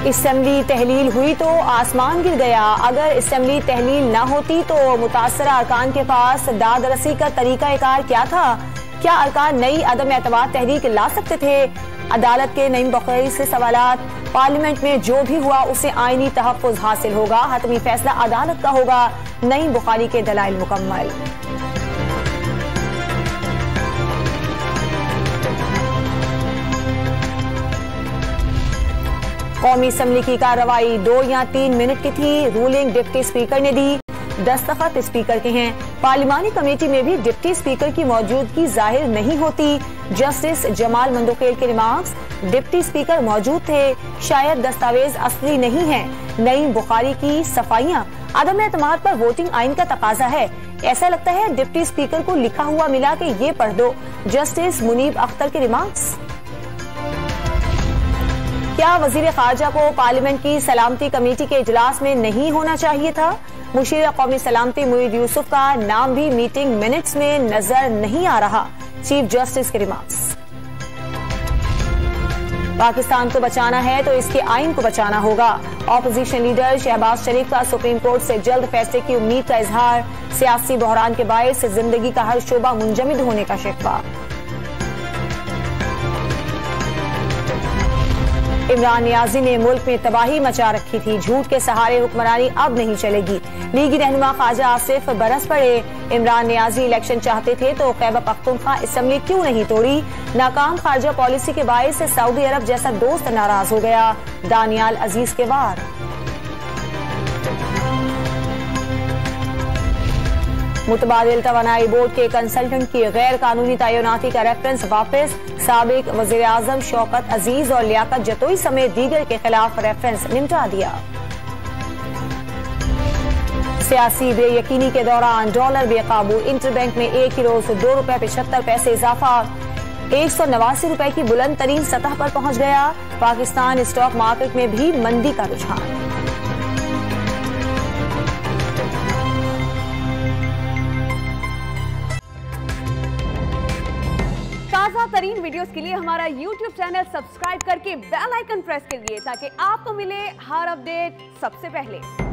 Assembly तहलील हुई तो आसमान गिर गया। अगर असेंबली तहलील न होती तो मुतासरा अरकान के पास दाद रसी का तरीका-ए-कार क्या था? क्या अरकान नई अदम एतमाद तहरीक ला सकते थे? अदालत के नईम बुखारी से सवालात। पार्लियामेंट में जो भी हुआ उसे आईनी तहफ़्फ़ुज़ हासिल होगा। हतमी फैसला अदालत का होगा। नईम बुखारी के दलाइल मुकम्मल। कौमी असेंबली की कार्रवाई 2 या 3 मिनट की थी। रूलिंग डिप्टी स्पीकर ने दी। दस्तखत स्पीकर के हैं। पार्लिमानी कमेटी में भी डिप्टी स्पीकर की मौजूदगी जाहिर नहीं होती। जस्टिस जमाल मंदोखेल के रिमार्क्स, डिप्टी स्पीकर मौजूद थे, शायद दस्तावेज असली नहीं है। नईम बुखारी की सफाइयां, अदम एतमाद पर वोटिंग आइन का तकाजा है। ऐसा लगता है डिप्टी स्पीकर को लिखा हुआ मिला कि ये पढ़ दो। जस्टिस मुनीब अख्तर के रिमार्क्स। क्या वजीर खारजा को पार्लियामेंट की सलामती कमेटी के इजलास में नहीं होना चाहिए था? मुशीर कौमी सलामती मुईद यूसुफ का नाम भी मीटिंग मिनट्स में नजर नहीं आ रहा। चीफ जस्टिस के रिमार्क्स। पाकिस्तान को बचाना है तो इसके आइन को बचाना होगा। ऑपोजिशन लीडर शहबाज शरीफ का सुप्रीम कोर्ट से जल्द फैसले की उम्मीद का इजहार। सियासी बहरान के बायस जिंदगी का हर शोबा मुंजमद होने का शिकवा। इमरान नियाजी ने मुल्क में तबाही मचा रखी थी। झूठ के सहारे हुक्मरानी अब नहीं चलेगी। लीगी रहनुमा ख्वाजा आसिफ बरस पड़े। इमरान नियाजी इलेक्शन चाहते थे तो खैबर पख्तूनख्वा असेंबली क्यों नहीं तोड़ी? नाकाम खारजा पॉलिसी के बायस से सऊदी अरब जैसा दोस्त नाराज हो गया। दानियाल अजीज के वार। मुतबादिल तवानाई बोर्ड के कंसल्टेंट की गैर कानूनी तैनाती का रेफरेंस वापस। साबिक वजीर आजम शौकत अजीज और लियाकत जतोई समेत दीगर के खिलाफ रेफरेंस निपटा दिया। सियासी बेयकीनी के दौरान डॉलर बेकाबू। इंटरबैंक में एक ही रोज ₹2.75 इजाफा। 189 रुपए की बुलंद तरीन सतह पर पहुंच गया। पाकिस्तान स्टॉक मार्केट में भी मंदी का रुझान। ताज़ा तरीन वीडियोस के लिए हमारा YouTube चैनल सब्सक्राइब करके बेल आइकन प्रेस करिए ताकि आपको मिले हर अपडेट सबसे पहले।